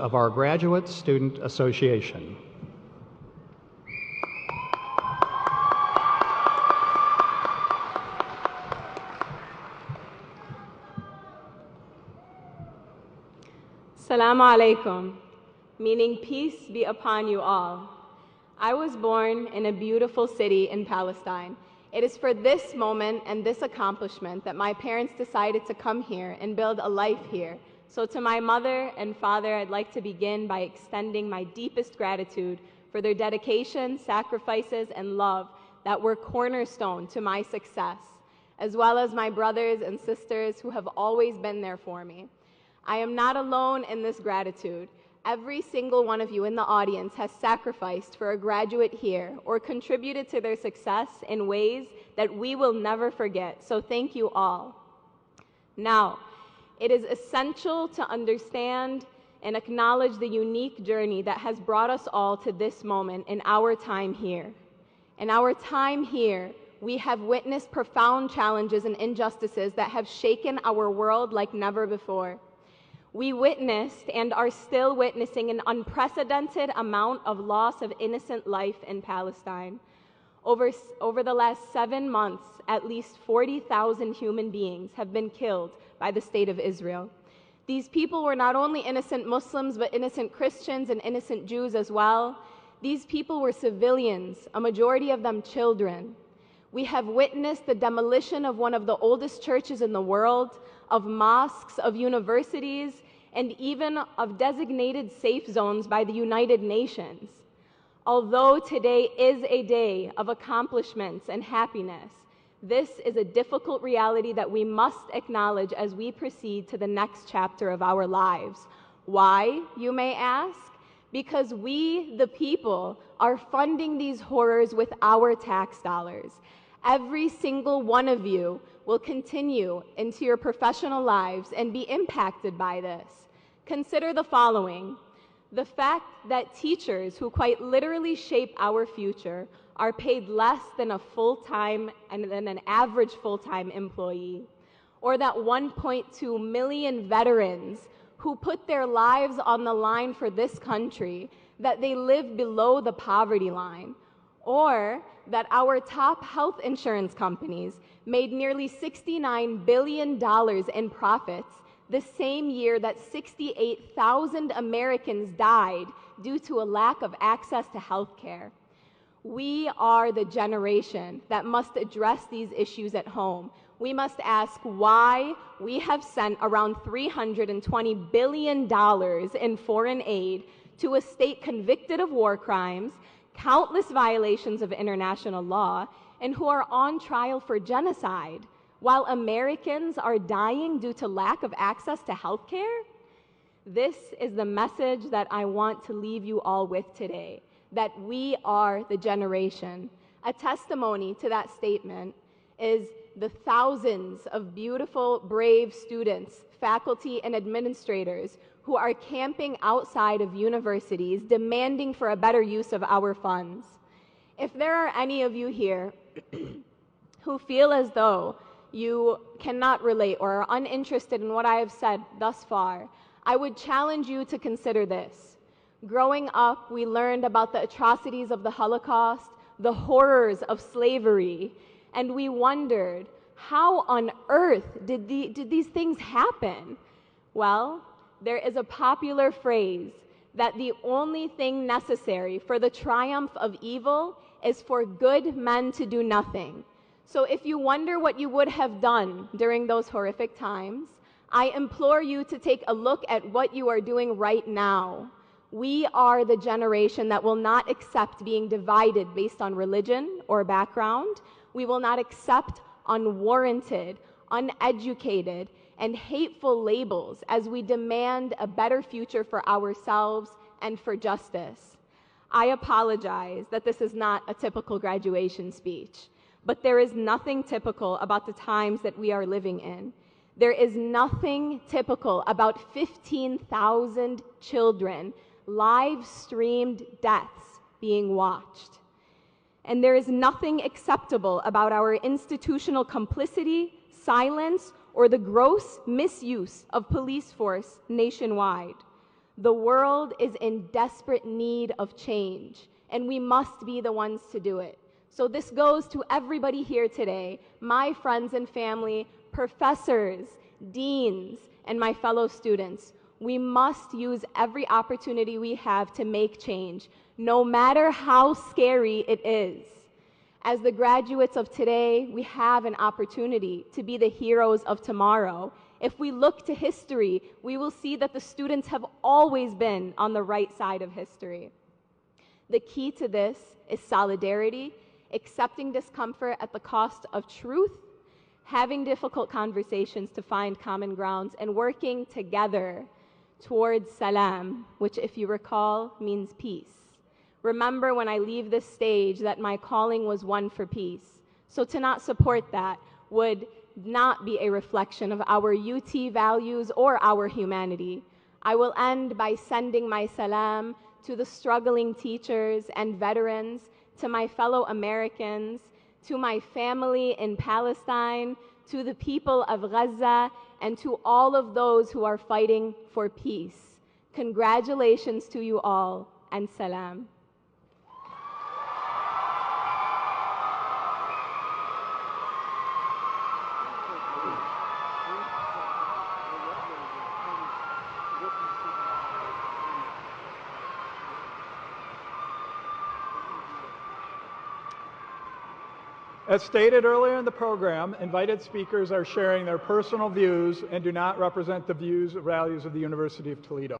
of our Graduate Student Association. Assalamu alaikum, meaning peace be upon you all. I was born in a beautiful city in Palestine. It is for this moment and this accomplishment that my parents decided to come here and build a life here. So to my mother and father, I'd like to begin by extending my deepest gratitude for their dedication, sacrifices, and love that were cornerstone to my success, as well as my brothers and sisters who have always been there for me. I am not alone in this gratitude. Every single one of you in the audience has sacrificed for a graduate here or contributed to their success in ways that we will never forget. So thank you all. Now, it is essential to understand and acknowledge the unique journey that has brought us all to this moment in our time here. In our time here, we have witnessed profound challenges and injustices that have shaken our world like never before. We witnessed and are still witnessing an unprecedented amount of loss of innocent life in Palestine. Over the last 7 months, at least 40,000 human beings have been killed by the state of Israel. These people were not only innocent Muslims, but innocent Christians and innocent Jews as well. These people were civilians, a majority of them children. We have witnessed the demolition of one of the oldest churches in the world, of mosques, of universities, and even of designated safe zones by the United Nations. Although today is a day of accomplishments and happiness, this is a difficult reality that we must acknowledge as we proceed to the next chapter of our lives. Why, you may ask? Because we, the people, are funding these horrors with our tax dollars. Every single one of you will continue into your professional lives and be impacted by this. Consider the following. The fact that teachers who quite literally shape our future are paid less than a full-time and than an average full-time employee, or that 1.2 million veterans who put their lives on the line for this country, that they live below the poverty line, or that our top health insurance companies made nearly $69 billion in profits the same year that 68,000 Americans died due to a lack of access to health care. We are the generation that must address these issues at home. We must ask why we have sent around $320 billion in foreign aid to a state convicted of war crimes, countless violations of international law, and who are on trial for genocide, while Americans are dying due to lack of access to health care? This is the message that I want to leave you all with today, that we are the generation. A testimony to that statement is the thousands of beautiful, brave students, faculty, and administrators who are camping outside of universities demanding for a better use of our funds. If there are any of you here who feel as though you cannot relate or are uninterested in what I have said thus far, I would challenge you to consider this. Growing up, we learned about the atrocities of the Holocaust, the horrors of slavery, and we wondered, how on earth did these things happen? Well, there is a popular phrase that the only thing necessary for the triumph of evil is for good men to do nothing. So if you wonder what you would have done during those horrific times, I implore you to take a look at what you are doing right now. We are the generation that will not accept being divided based on religion or background. We will not accept unwarranted, uneducated, and hateful labels as we demand a better future for ourselves and for justice. I apologize that this is not a typical graduation speech, but there is nothing typical about the times that we are living in. There is nothing typical about 15,000 children live-streamed deaths being watched. And there is nothing acceptable about our institutional complicity, silence, or the gross misuse of police force nationwide. The world is in desperate need of change, and we must be the ones to do it. So this goes to everybody here today, my friends and family, professors, deans, and my fellow students. We must use every opportunity we have to make change, no matter how scary it is. As the graduates of today, we have an opportunity to be the heroes of tomorrow. If we look to history, we will see that the students have always been on the right side of history. The key to this is solidarity, accepting discomfort at the cost of truth, having difficult conversations to find common grounds, and working together towards salam, which, if you recall, means peace. Remember when I leave this stage that my calling was one for peace. So to not support that would not be a reflection of our UT values or our humanity. I will end by sending my salam to the struggling teachers and veterans, to my fellow Americans, to my family in Palestine, to the people of Gaza, and to all of those who are fighting for peace. Congratulations to you all, and salam. As stated earlier in the program, invited speakers are sharing their personal views and do not represent the views or values of the University of Toledo.